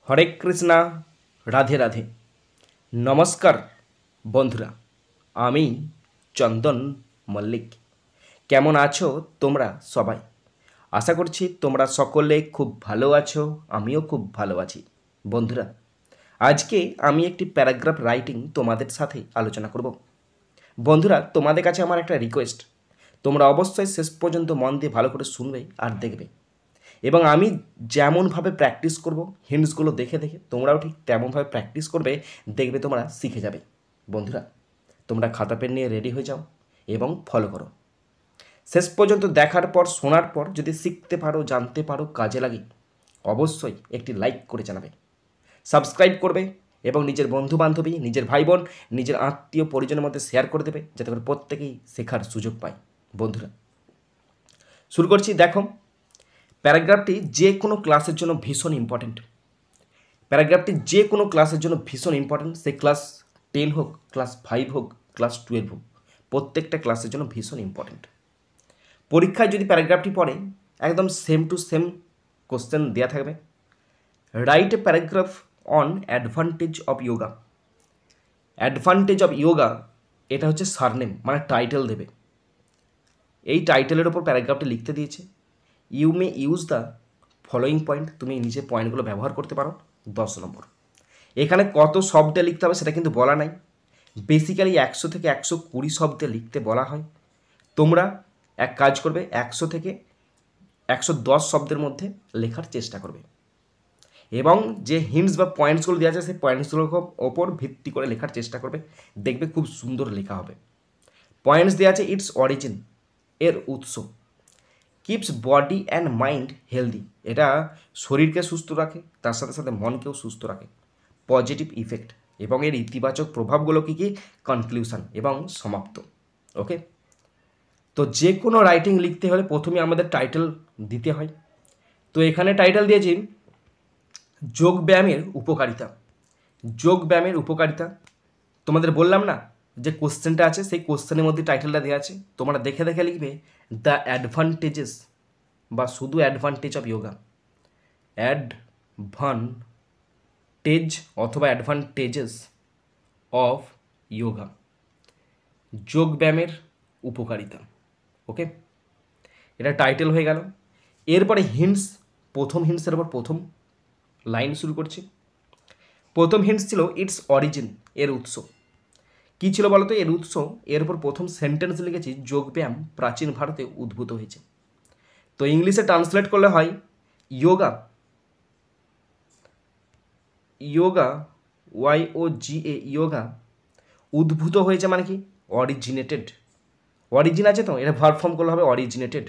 হরে কৃষ্ণা, রাধে রাধে। নমস্কার বন্ধুরা, আমি চন্দন মল্লিক। কেমন আছো তোমরা সবাই? আশা করছি তোমরা সকলে খুব ভালো আছো, আমিও খুব ভালো আছি। বন্ধুরা, আজকে আমি একটি প্যারাগ্রাফ রাইটিং তোমাদের সাথে আলোচনা করব। বন্ধুরা, তোমাদের কাছে আমার একটা রিকোয়েস্ট, তোমরা অবশ্যই শেষ পর্যন্ত মন দিয়ে ভালো করে শুনবে আর দেখবে, এবং আমি যেমনভাবে প্র্যাকটিস করব হিন্টসগুলো দেখে দেখে তোমরাও ঠিক তেমনভাবে প্র্যাকটিস করবে, দেখবে তোমরা শিখে যাবে। বন্ধুরা, তোমরা খাতা পেন নিয়ে রেডি হয়ে যাও এবং ফলো করো। শেষ পর্যন্ত দেখার পর, শোনার পর যদি শিখতে পারো, জানতে পারো, কাজে লাগে, অবশ্যই একটি লাইক করে জানাবে, সাবস্ক্রাইব করবে এবং নিজের বন্ধু বান্ধবী, নিজের ভাই বোন, নিজের আত্মীয় পরিজনের মধ্যে শেয়ার করে দেবে, যাতে করে প্রত্যেকেই শেখার সুযোগ পায়। বন্ধুরা, শুরু করছি। দেখো, প্যারাগ্রাফটি যে কোনো ক্লাসের জন্য ভীষণ ইম্পর্ট্যান্ট। প্যারাগ্রাফটি যে কোনো ক্লাসের জন্য ভীষণ ইম্পর্ট্যান্ট, সে ক্লাস 10 হোক, ক্লাস 5 হোক, ক্লাস 12 হোক, প্রত্যেকটা ক্লাসের জন্য ভীষণ ইম্পর্ট্যান্ট। পরীক্ষায় যদি প্যারাগ্রাফটি পড়ে, একদম সেম টু সেম কোশ্চেন দেওয়া থাকবে। Write a paragraph on advantage of yoga. Advantage of yoga, এটা হচ্ছে সারনেম, মানে টাইটেল দেবে। এই টাইটেলের ওপর প্যারাগ্রাফটি লিখতে দিয়েছে। You may use the following point, তুমি নিজে পয়েন্টগুলো ব্যবহার করতে পারো। 10 নম্বর, এখানে কত শব্দে লিখতে হবে সেটা কিন্তু বলা নাই। বেসিক্যালি 100 থেকে 120 শব্দে লিখতে বলা হয়। তোমরা এক কাজ করবে, 100 থেকে 110 শব্দের মধ্যে লেখার চেষ্টা করবে, এবং যে হিন্টস বা পয়েন্টসগুলো দেওয়া আছে সেই পয়েন্টসগুলোর ওপর ভিত্তি করে লেখার চেষ্টা করবে, দেখবে খুব সুন্দর লেখা হবে। পয়েন্টস দেওয়া আছে, ইটস অরিজিন, এর উৎস। Keeps body and mind healthy, এটা শরীরকে সুস্থ রাখে, তার সাথে সাথে মনকেও সুস্থ রাখে। পজিটিভ ইফেক্ট, এবং এর ইতিবাচক প্রভাবগুলো কী কী? কনক্লুশন এবং সমাপ্ত। ওকে, তো যে কোনো রাইটিং লিখতে হলে প্রথমে আমাদের টাইটেল দিতে হয়। তো এখানে টাইটেল দিয়েছি যোগব্যায়ামের উপকারিতা। যোগব্যায়ামের উপকারিতা, তোমাদের বললাম না যে কোশ্চেনটা আছে, সেই কোশ্চেনের মধ্যে টাইটেলটা দেওয়া আছে, তোমরা দেখে দেখে লিখবে দ্য অ্যাডভান্টেজেস, বা শুধু অ্যাডভান্টেজ অফ ইয়োগা। অ্যাডভান্টেজ অথবা অ্যাডভান্টেজেস অফ ইয়োগা, যোগব্যায়ামের উপকারিতা। ওকে, এটা টাইটেল হয়ে গেল। এরপরে হিন্টস, প্রথম হিন্টসের ওপর প্রথম লাইন শুরু করছি। প্রথম হিন্টস ছিল ইটস অরিজিন, এর উৎস। কী ছিল বলো তো এর উৎস? এর উপর প্রথম সেন্টেন্স লিখেছি যোগব্যায়াম প্রাচীন ভারতে উদ্ভূত হয়েছে। তো ইংলিশে ট্রান্সলেট করলে হয় ইয়োগা, ইয়োগা, YOGA, ইয়োগা উদ্ভূত হয়েছে মানে কি? অরিজিনেটেড। অরিজিন আছে তো, এটা ভার্ব ফর্ম করলে হবে অরিজিনেটেড।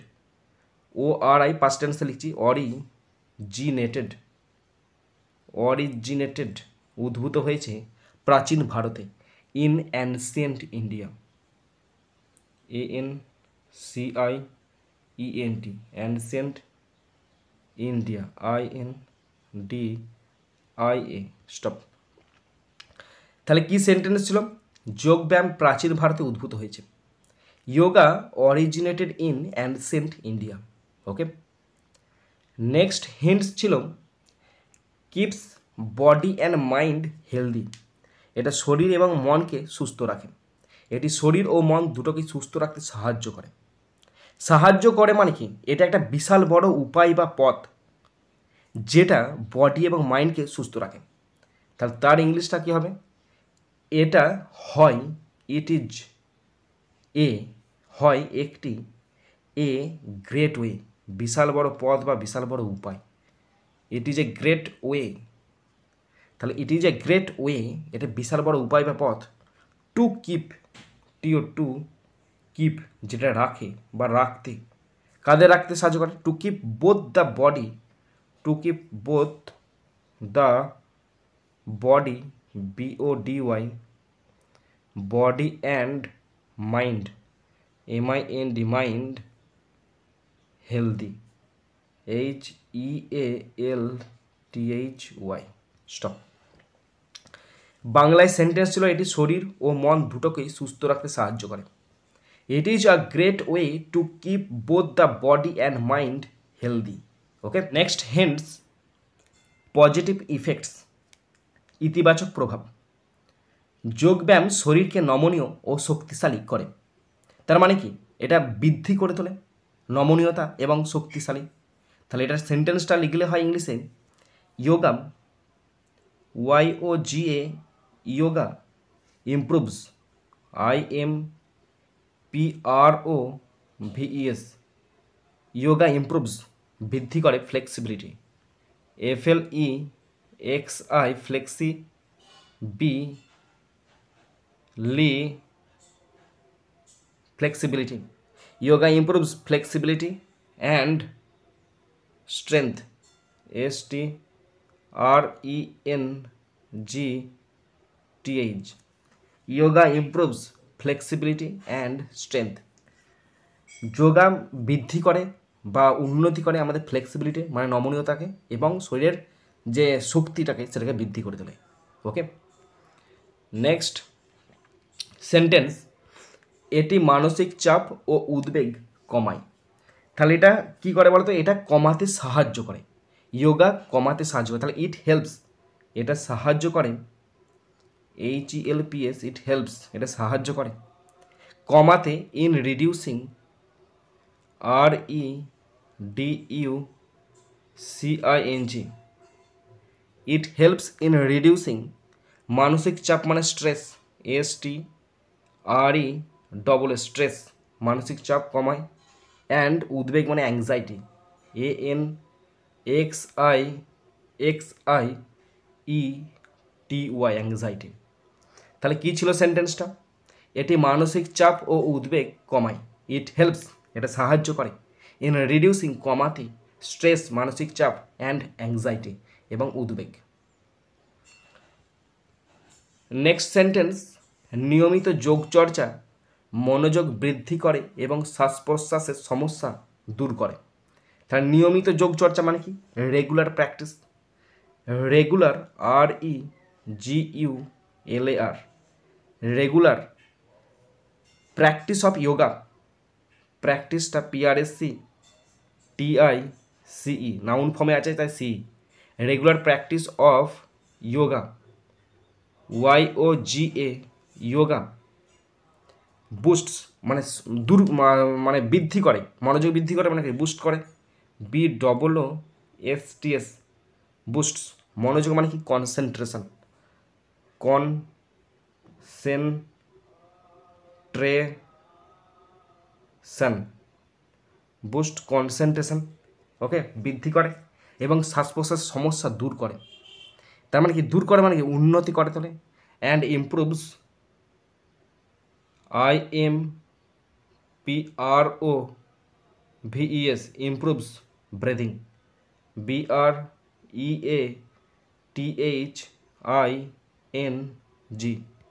ORI পাস্ট টেন্সে লিখছি, অরিজিনেটেড। অরিজিনেটেড, উদ্ভূত হয়েছে প্রাচীন ভারতে, in ancient India. ANCIENT, ancient India, INDIA, stop. তাহলে কি সেন্টেন্স ছিল? যোগব্যায়াম প্রাচীন ভারতে উদ্ভূত হয়েছে। Yoga originated in ancient India. Okay, next hints ছিল keeps body and mind healthy, এটা শরীর এবং মনকে সুস্থ রাখে। এটি শরীর ও মন দুটোকেই সুস্থ রাখতে সাহায্য করে। সাহায্য করে মানে কি? এটা একটা বিশাল বড় উপায় বা পথ, যেটা বডি এবং মাইন্ডকে সুস্থ রাখে। তাহলে তার ইংলিশটা কী হবে? এটা হয় ইট ইজ এ, হয় একটি, এ গ্রেট ওয়ে, বিশাল বড় পথ বা বিশাল বড় উপায়। It is a great way. তাহলে it is a great way, এটা বিশাল বড় উপায় বা পথ। টু কিপ, টু কিপ, যেটা রাখে বা রাখতে। কাদের রাখতে সাহায্য করে? To keep both the body, to keep both the body, BODY, body and mind, MIND, mind healthy, HEALTHY, stop. বাংলায় সেন্টেন্স ছিল এটি শরীর ও মন দুটোকেই সুস্থ রাখতে সাহায্য করে। It is a great way to keep both the body and mind healthy. Okay, next hints, positive effects, ইতিবাচক প্রভাব। যোগব্যায়াম শরীরকে নমনীয় ও শক্তিশালী করে। তার মানে কি, এটা বৃদ্ধি করে তোলে নমনীয়তা এবং শক্তিশালী। তাহলে এটার সেন্টেন্সটা লিখলে হয় ইংলিশে, yoga YOGA yoga improves IMPROVES yoga improves বৃদ্ধি করে flexibility FLEXI flexibility yoga improves flexibility and strength STRENGTH yoga improves flexibility and strength। Yoga বৃদ্ধি করে বা উন্নতি করে আমাদের ফ্লেক্সিবিলিটি মানে নমনীয়তাকে এবং শরীরের যে শক্তিটাকে সেটাকে বৃদ্ধি করে তোলে। ওকে, নেক্সট সেন্টেন্স, এটি মানসিক চাপ ও উদ্বেগ কমায়। তাহলে এটা কী করে বলতো, এটা কমাতে সাহায্য করে, যোগা কমাতে সাহায্য করে। তাহলে ইট হেল্পস, এটা সাহায্য করে, HELPS ইট হেল্পস, এটা সাহায্য করে কমাতে, in reducing REDUCING it helps in reducing মানসিক চাপ মানে স্ট্রেস STRESS স্ট্রেস মানসিক চাপ কমায়, অ্যান্ড উদ্বেগ মানে অ্যাংজাইটি ANXIETY অ্যাংজাইটি। তাহলে কী ছিল সেন্টেন্সটা, এটি মানসিক চাপ ও উদ্বেগ কমায়, ইট হেল্পস এটা সাহায্য করে, ইন রিডিউসিং কমাতে, স্ট্রেস মানসিক চাপ, অ্যান্ড অ্যাংজাইটি এবং উদ্বেগ। নেক্সট সেন্টেন্স, নিয়মিত যোগচর্চা মনোযোগ বৃদ্ধি করে এবং শ্বাস প্রশ্বাসের সমস্যা দূর করে। তাহলে নিয়মিত যোগচর্চা মানে কি, regular practice, regular REGULAR regular practice of yoga, প্র্যাকটিসটা PRACTICE নাউন ফর্মে আছে তাই see, regular practice of yoga YOGA yoga boosts মানে মানে বৃদ্ধি করে, মনোযোগ বৃদ্ধি করে মানে কি, বুস্ট করে, BOOSTS বুস্টস, মনোযোগ মানে কি কনসেন্ট্রেশন, বুস্ট কনসেন্ট্রেশন, ওকে, বৃদ্ধি করে এবং শ্বাস প্রশ্বাসের সমস্যা দূর করে। তার মানে কি, দূর করে মানে কি উন্নতি করে তোলে, and improves IMPROVES improves breathing BREATHING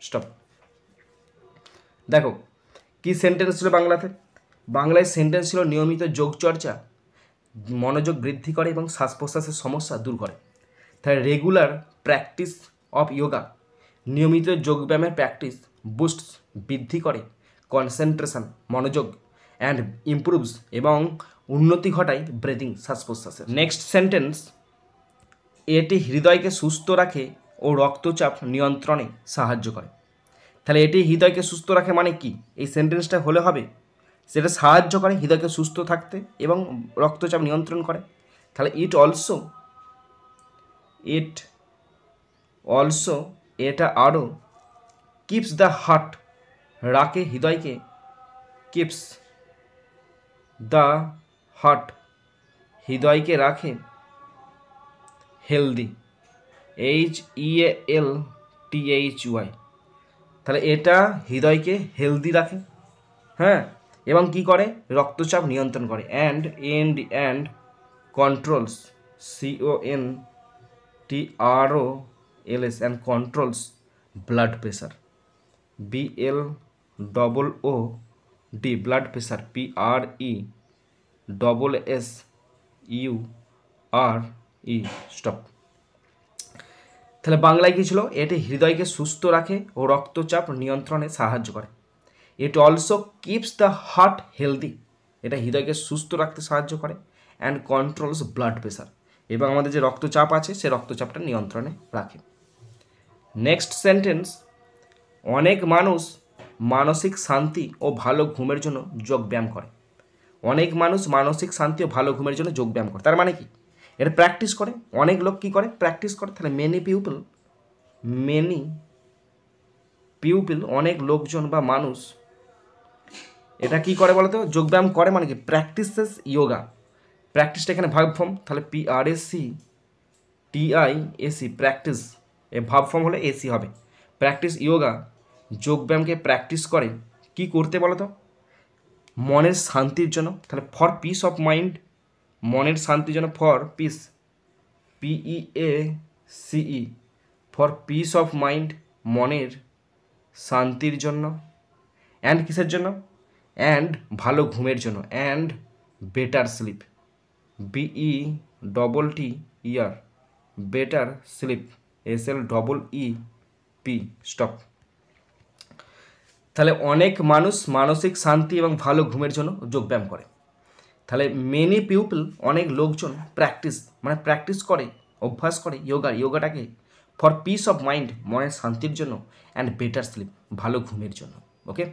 stop. দেখো কি সেন্টেন্স ছিল বাংলাতে, বাংলায় সেন্টেন্স ছিল নিয়মিত যোগচর্চা মনোযোগ বৃদ্ধি করে এবং শ্বাস প্রশ্বাসের সমস্যা দূর করে। তাই রেগুলার প্র্যাকটিস অফ যোগা, নিয়মিত যোগব্যায়ামের প্র্যাকটিস, বুস্টস বৃদ্ধি করে, কনসেন্ট্রেশন মনোযোগ, অ্যান্ড ইমপ্রুভস এবং উন্নতি ঘটায় ব্রেদিং শ্বাস প্রশ্বাসের। নেক্সট সেন্টেন্স, এটি হৃদয়কে সুস্থ রাখে ও রক্তচাপ নিয়ন্ত্রণে সাহায্য করে। তাহলে এটি হৃদয়কে সুস্থ রাখে মানে কি, এই সেন্টেন্সটা হলে হবে সেটা সাহায্য করে হৃদয়কে সুস্থ থাকতে এবং রক্তচাপ নিয়ন্ত্রণ করে। তাহলে ইট অলসো এটা আরও কিপস দ্য হার্ট রাখে হৃদয়কে, কিপস দ্য হার্ট হৃদয়কে রাখে হেলদি HEALTHY। তাহলে এটা হৃদয়কে হেলদি রাখে, হ্যাঁ, এবং কি করে, রক্তচাপ নিয়ন্ত্রণ করে, and controls CONTROLS and controls blood pressure BLOOD blood pressure PRESSURE stop. তাহলে বাংলায় কী ছিল, এটি হৃদয়কে সুস্থ রাখে ও রক্তচাপ নিয়ন্ত্রণে সাহায্য করে। It also keeps the heart healthy, এটা হৃদয়কে সুস্থ রাখতে সাহায্য করে, অ্যান্ড কন্ট্রোলস ব্লাড প্রেশার এবং আমাদের যে রক্তচাপ আছে সে রক্তচাপটা নিয়ন্ত্রণে রাখে। নেক্সট সেন্টেন্স, অনেক মানুষ মানসিক শান্তি ও ভালো ঘুমের জন্য যোগব্যায়াম করে। অনেক মানুষ মানসিক শান্তি ও ভালো ঘুমের জন্য যোগব্যায়াম করে, তার মানে কি এটা প্র্যাকটিস করে। অনেক লোক কী করে? প্র্যাকটিস করে। তাহলে মেনি পিউপিল অনেক লোকজন বা মানুষ এটা কি করে বলতো? যোগব্যায়াম করে, মানে কি প্র্যাকটিসেস ইয়োগা। প্র্যাকটিসটা এখানে ভার্ব ফর্ম, তাহলে PRACTISE প্র্যাকটিস, এ ভার্ব ফর্ম হলে এসি হবে। প্র্যাকটিস ইয়োগা, যোগব্যায়ামকে প্র্যাকটিস করে কি করতে বলতো? মনের শান্তির জন্য। তাহলে ফর পিস অফ মাইন্ড, মনের শান্তির জন্য, for piece PEACE, for piece of mind, মনের শান্তির জন্য। অ্যান্ড কিসের জন্য? অ্যান্ড ভালো ঘুমের জন্য, and better slip, BETTER, better slip, SLEEP, stop. তাহলে অনেক মানুষ মানসিক শান্তি এবং ভালো ঘুমের জন্য যোগব্যায়াম করে। তাহলে মেনি পিপল অনেক লোকজন প্র্যাকটিস করে, অভ্যাস করে ইয়োগাটাকে ফর পিস অফ মাইন্ড, মনের শান্তির জন্য, অ্যান্ড বেটার স্লিপ, ভালো ঘুমের জন্য। ওকে,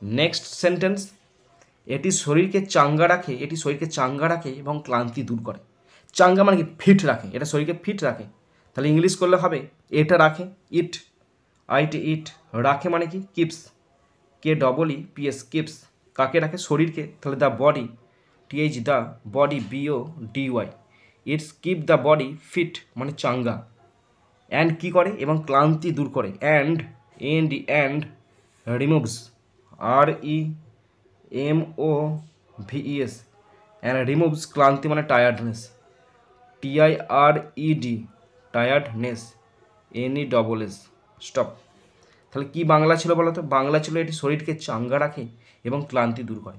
নেক্সট সেন্টেন্স, এটি শরীরকে চাঙ্গা রাখে এবং ক্লান্তি দূর করে। চাঙ্গা মানে কি ফিট রাখে, এটা শরীরকে ফিট রাখে। তাহলে ইংলিশ করলে হবে এটা রাখে, ইট রাখে মানে কি কিপস, KEEPS, কিপস। কাকে রাখে? শরীরকে। তাহলে the body, the body, BODY, it's keep the body fit মানে চাঙ্গা। অ্যান্ড কি করে? এবং ক্লান্তি দূর করে, and removes, REMOVES, and removes, ক্লান্তি মানে tiredness, TIRED, tiredness, NESS, stop. তাহলে কি বাংলা ছিল বলো তো? বাংলা ছিল এটি শরীরকে চাঙ্গা রাখে এবং ক্লান্তি দূর করে।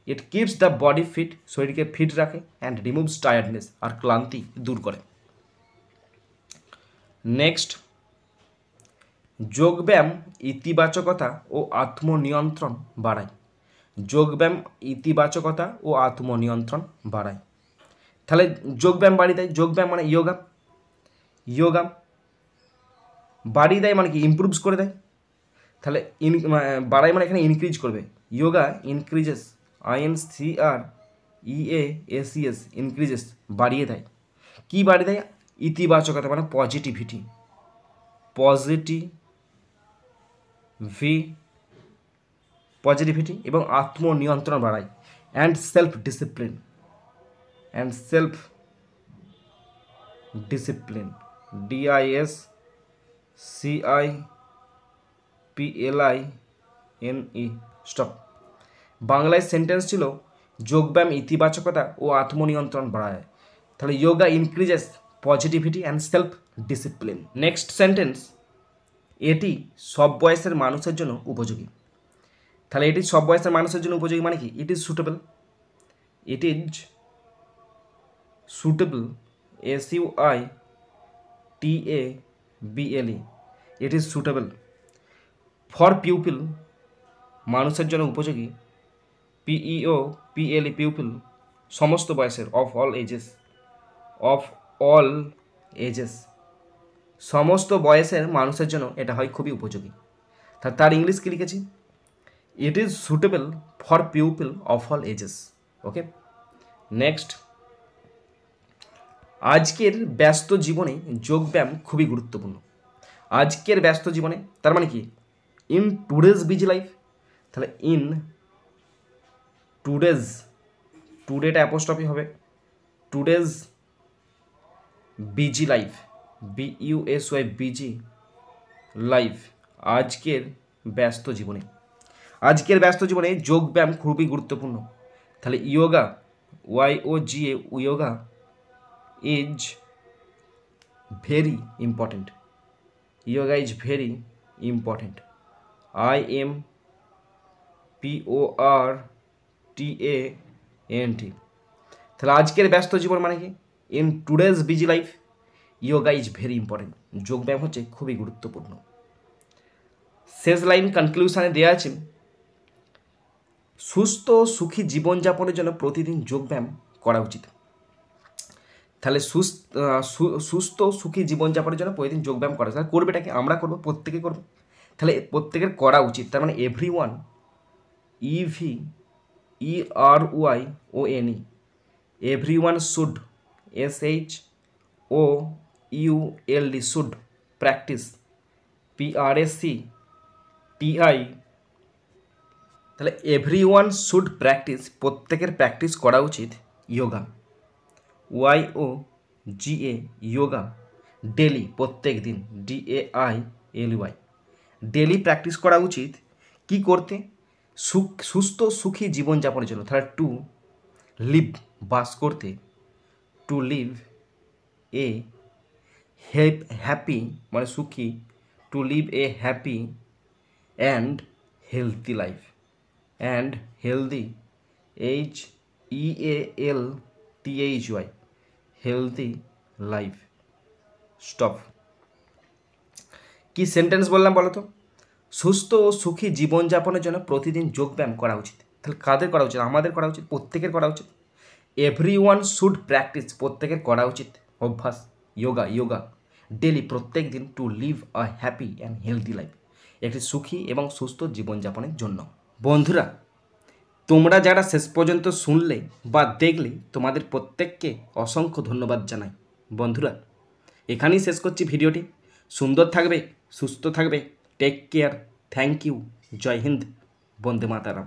It keeps the body fit, শরীরকে ফিট রাখে, অ্যান্ড রিমুভস টায়ার্ডনেস, আর ক্লান্তি দূর করে। নেক্সট, যোগব্যায়াম ইতিবাচকতা ও আত্মনিয়ন্ত্রণ বাড়ায়। যোগব্যায়াম ইতিবাচকতা ও আত্মনিয়ন্ত্রণ বাড়ায়। তাহলে যোগব্যায়াম বাড়িয়ে দেয়, যোগব্যায়াম মানে ইয়োগা বাড়িয়ে দেয় মানে কি ইমপ্রুভস করে দেয়। তাহলে বাড়ায় মানে এখানে ইনক্রিজ করবে, ইয়োগা ইনক্রিজেস, INCREASES, ইনক্রিজেস, বাড়িয়ে দেয়। কি বাড়িয়ে দেয়? ইতিবাচকতা মানে পজিটিভিটি এবং আত্মনিয়ন্ত্রণ বাড়ায়। And self discipline, DISCIPLINE, stop. বাংলায় সেন্টেন্স ছিল যোগব্যায়াম ইতিবাচকতা ও আত্মনিয়ন্ত্রণ বাড়ায়। তাহলে yoga increases positivity and self discipline. Next sentence, এটি সব বয়সের মানুষের জন্য উপযোগী। তাহলে এটি সব বয়সের মানুষের জন্য উপযোগী মানে কি? It is suitable, SUITABLE, it is suitable. For pupil, মানুষের জন্য উপযোগী, PEOPLE, পিউপিল, সমস্ত বয়সের, অফ অল এজেস, সমস্ত বয়সের মানুষের জন্য এটা হয় খুবই উপযোগী। তার ইংলিশ কি লিখেছি? It is suitable for pupil of all ages. Okay, next, আজকের ব্যস্ত জীবনে যোগব্যায়াম খুবই গুরুত্বপূর্ণ। আজকের ব্যস্ত জীবনে তার মানে কি? In today's busy life. তাহলে ইন টুডেটা অ্যাপোস্ট্রফি হবে, today's busy life, BUSY, busy life, আজকের ব্যস্ত জীবনে যোগব্যায়াম খুবই গুরুত্বপূর্ণ। তাহলে yoga, yoga is very important, IMPORTANT। তাহলে আজকের ব্যস্ত জীবন মানে কি? In today's busy life yoga is very important, যোগব্যায়াম হচ্ছে খুবই গুরুত্বপূর্ণ। শেষ লাইন কনক্লুশনে দেওয়া আছে, সুস্থ সুখী জীবনযাপনের জন্য প্রতিদিন যোগব্যায়াম করা উচিত। তাহলে সুস্থ সুখী জীবনযাপনের জন্য প্রতিদিন যোগব্যায়াম করা, তাহলে করবেটাকে আমরা করবো, প্রত্যেকে করবে, তাহলে প্রত্যেকের করা উচিত। তার মানে every one, EVERYONE, every one should, SHOULD, should practice, PRACTI, তাহলে এভরি ওয়ান শুড প্র্যাকটিস, প্রত্যেকের প্র্যাকটিস করা উচিত যোগা, YOGA, যোগা ডেলি, প্রত্যেক দিন, DAILY, ডেলি প্র্যাকটিস করা উচিত। কি করতে? সুস্থ সুখী জীবনযাপনের জন্য। তাহলে টু লিভ, বাস করতে, টু লিভ এ হ্যাপি মানে সুখী, to live a happy and healthy life, and healthy, HEALTHY, healthy life. Stop. কি সেন্টেন্স বললাম বলো তো? সুস্থ ও সুখী জীবনযাপনের জন্য প্রতিদিন যোগব্যায়াম করা উচিত। তাহলে কাদের করা উচিত? আমাদের করা উচিত, প্রত্যেকের করা উচিত। এভরি ওয়ান শুড প্র্যাকটিস, প্রত্যেকের করা উচিত অভ্যাস, যোগা ডেলি, প্রত্যেক দিন, to live a happy and healthy life, একটি সুখী এবং সুস্থ জীবনযাপনের জন্য। বন্ধুরা, তোমরা যারা শেষ পর্যন্ত শুনলে বা দেখলে, তোমাদের প্রত্যেককে অসংখ্য ধন্যবাদ জানাই। বন্ধুরা, এখানেই শেষ করছি ভিডিওটি। সুন্দর থাকবে, সুস্থ থাকবে, টেক কেয়ার, থ্যাংক ইউ, জয় হিন্দ, বন্দে মাতারাম।